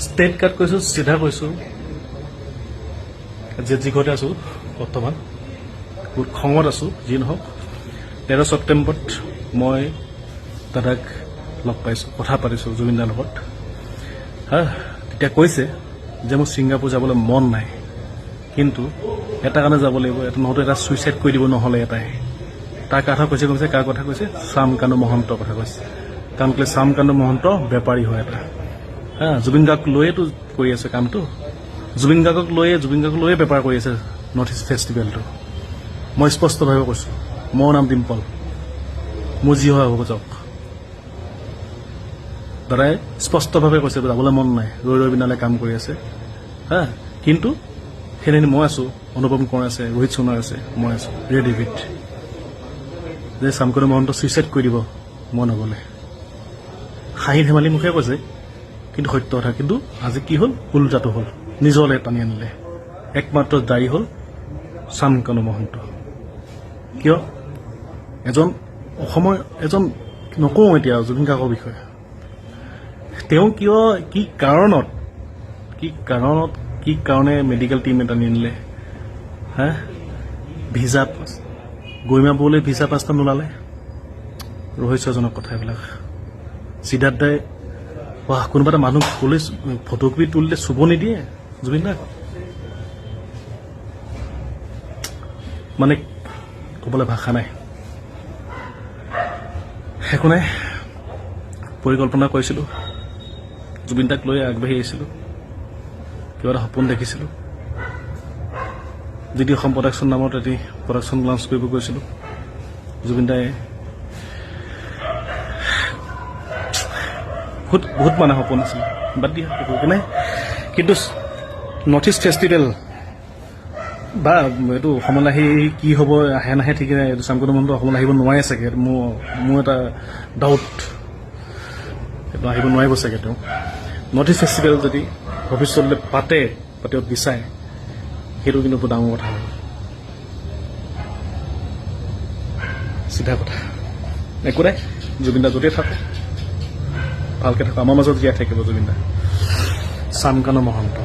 State কাট কৈছোঁ, চিধা কৈছোঁ যে যি ঘৰতে আছোঁ বৰ্তমান বহুত খঙত আছোঁ। যি নহওক 13 ছেপ্টেম্বৰত মই দাদাক লগ পাইছোঁ, কথা পাতিছোঁ জুবিন দাৰ লগত। তেতিয়া কৈছে যে মোৰ ছিংগাপুৰ যাবলৈ মন নাই, কিন্তু এটা কাৰণে যাব লাগিব, এটা নহয়তো এটা ছুইচাইড কৰি দিব, নহ'লে এটাই। তাৰ কথা কৈছে কাৰ কথা কৈছে? শ্যামকানু মহন্তৰ কথা কৈছে। কাৰণ কেলৈ শ্যামকানু মহন্ত বেপাৰী হয় এটা। জুবিন গাৰ্গক লৈয়েতো কৰি আছে কামটো, জুবিন গাৰ্গক লৈয়ে বেপাৰ কৰি আছে নৰ্থ ইষ্ট ফেষ্টিভেলটো। মই স্পষ্টভাৱে কৈছোঁ, মোৰ নাম ডিম্পল, মোৰ যি হয় হ'ব যাওক। দাদাই স্পষ্টভাৱে কৈছে যাবলৈ মন নাই, ৰৈ বিনালে কাম কৰি আছে। কিন্তু সেইদিন মই আছোঁ, অনুপম কোঁৱৰ আছে, ৰোহিত সোণোৱাল আছে, মই আছোঁ ৰেডি উইথ যে শ্যামকানু মহন্ত ছুইচাইড কৰি দিব মই নগ'লে। হাঁহি ধেমালি মুখে কৈছে, কিন্তু সত্য কথা। কিন্তু আজি কি হ'ল? ওলোটাটো হ'ল, নিজলৈ টানি আনিলে। একমাত্ৰ দায়ী হ'ল শ্যামকানু মহন্ত। কিয়? অসমৰ এজন নকওঁ এতিয়া জুবিন গাৰ্গৰ বিষয়ে, তেওঁ কি কাৰণে মেডিকেল টিম এটা আনিলে? ভিজা পাছ, গৰিমা বৌলৈ ভিজা পাছটা নোলালে। ৰহস্যজনক কথা এইবিলাক। সিদ্ধাৰ্থ দাই কোনোবা এটা মানুহ গ'লে ফটোকপি তুলিলে চুব নিদিয়ে জুবিন দাক। মানে ক'বলৈ ভাষা নাই। একো নাই, পৰিকল্পনা কৰিছিলোঁ, জুবিন দাক লৈ আগবাঢ়ি আহিছিলোঁ, কিবা এটা সপোন দেখিছিলোঁ। যিটি অসম প্ৰডাকশ্যন নামত এটি প্ৰডাকশ্যন লঞ্চ কৰিব গৈছিলোঁ। জুবিন দাই বহুত মানে সপোন আছিল, বাদ দিয়া একো নাই। কিন্তু নৰ্থ ইষ্ট ফেষ্টিভেল বা এইটো অসমলৈ আহি কি হ'ব আহে নাহে ঠিক নাই। এইটো শ্যামকানু মহন্ত অসমলৈ আহিব নোৱাৰে চাগে, মোৰ এটা ডাউট। এইটো আহিব নোৱাৰিব চাগে তেওঁ। নৰ্থ ইষ্ট ফেষ্টিভেল যদি ভৱিষ্যতলৈ পাতিব বিচাৰে, সেইটো কিন্তু বহুত ডাঙৰ কথা হ'ব। চিধা কথা। একো নাই, জুবিন দা য'তেই থাকক, ভালকৈ থাকক, আমাৰ মাজত জীয়াই থাকিব জুবিন দা। শ্যামকানু মহন্ত।